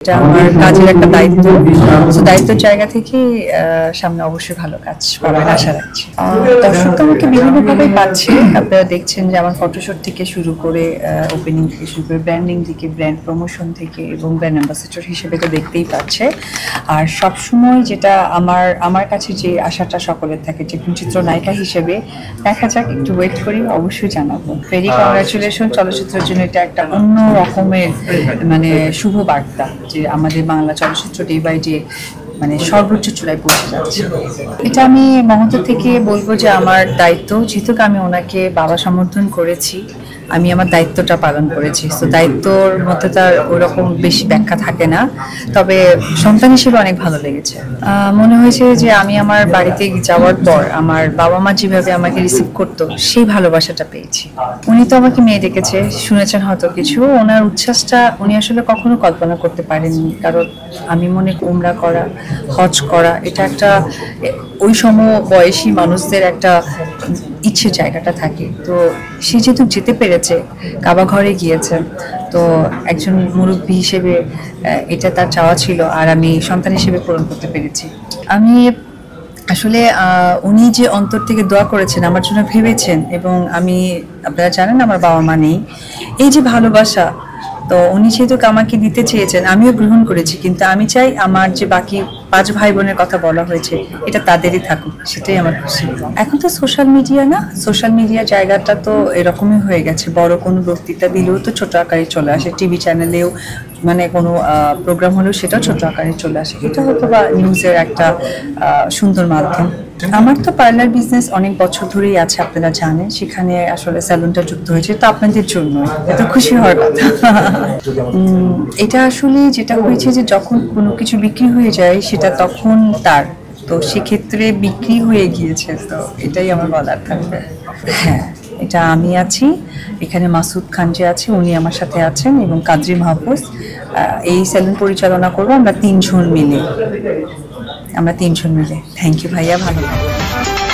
এটা আমার কাজের একটা দায়িত্ব। তো দায়িত্বের জায়গা থেকে সামনে অবশ্যই ভালো কাজ পাবেন আশা রাখছি। দর্শক তো আমাকে বিভিন্নভাবে পাচ্ছে। আপনারা দেখছেন যে আমার ফটোশুট থেকে শুরু করে ওপেনিং থেকে শুরু করে ব্র্যান্ডিং থেকে, ব্র্যান্ড প্রমোশন থেকে এবং ব্র্যান্ড অ্যাম্বাসেডর হিসেবে তো দেখতেই পাচ্ছে। আর সবসময় যেটা আমার কাছে যে আশাটা সকলের থাকে যে চিত্রনায়িকা হিসেবে দেখা যাক, একটু ওয়েট করি, অবশ্যই জানাবো। Very congratulation. চলচ্চিত্রের জন্য এটা একটা অন্য রকমের মানে শুভ বার্তা যে আমাদের বাংলা চলচ্চিত্র ডে বাই ডে মানে সর্বোচ্চ চূড়ায় পৌঁছে যাচ্ছে। এটা আমি মহন্ত থেকে বলবো যে আমার দায়িত্ব, যেহেতু আমি ওনাকে বাবা সমর্থন করেছি, আমি আমার দায়িত্বটা পালন করেছি। তো দায়িত্বর মধ্যে তার ওরকম বেশি ব্যাখ্যা থাকে না, তবে সন্তান হিসেবে অনেক ভালো লেগেছে। মনে হয়েছে যে আমি আমার বাড়িতে যাওয়ার পর আমার বাবা মা যেভাবে আমাকে রিসিভ করতো সেই ভালোবাসাটা পেয়েছি। উনি তো আমাকে মেয়ে ডেকেছে, শুনেছেন হয়তো কিছু। ওনার উচ্ছ্বাসটা উনি আসলে কখনো কল্পনা করতে পারেননি, কারণ আমি মনে উমরা করা, হজ করা, এটা একটা ওই সম বয়সী মানুষদের একটা ইচ্ছে জায়গাটা থাকে। তো সে যেহেতু যেতে পেরেছে, কাবা ঘরে গিয়েছেন, তো একজন মুরব্বী হিসেবে এটা তার চাওয়া ছিল, আর আমি সন্তান হিসেবে পূরণ করতে পেরেছি। আমি আসলে উনি যে অন্তর থেকে দোয়া করেছেন, আমার জন্য ভেবেছেন, এবং আপনারা জানেন আমার বাবা মা নেই, এই যে ভালোবাসা, তো উনি যেহেতু আমাকে দিতে চেয়েছেন, আমিও গ্রহণ করেছি। কিন্তু আমি চাই আমার যে বাকি 5 ভাই বোনের কথা বলা হয়েছে এটা তাদেরই থাকুক, সেটাই আমার খুশি। এখন তো সোশ্যাল মিডিয়া না, সোশ্যাল মিডিয়া জায়গাটা তো এরকমই হয়ে গেছে। বড় কোনো বক্তৃতা দিলেও তো ছোট আকারে চলে আসে, টিভি চ্যানেলেও মানে কোনো প্রোগ্রাম হলেও সেটাও ছোট আকারে চলে আসে। এটা হয়তো বা নিউজের একটা সুন্দর মাধ্যম। আমার তো পার্লার বিজনেস অনেক বছর ধরেই আছে, আপনারা জানেন। সেখানে আসলে স্যালুনটা যুক্ত হয়েছে, তো আপনাদের জন্য এত খুশি হওয়ার কথা। এটা আসলে যেটা হয়েছে যে যখন কোনো কিছু বিক্রি হয়ে যায় সেটা তখন তার, তো সেক্ষেত্রে বিক্রি হয়ে গিয়েছে, তো এটাই আমার বলার থাকবে। হ্যাঁ, এটা আমি আছি এখানে, মাসুদ খান যে আছে উনি আমার সাথে আছেন, এবং কাদরি মাহফুজ। এই স্যালুন পরিচালনা করবো আমরা 3 জন মিলে। থ্যাংক ইউ ভাইয়া, ভালো থাকবেন।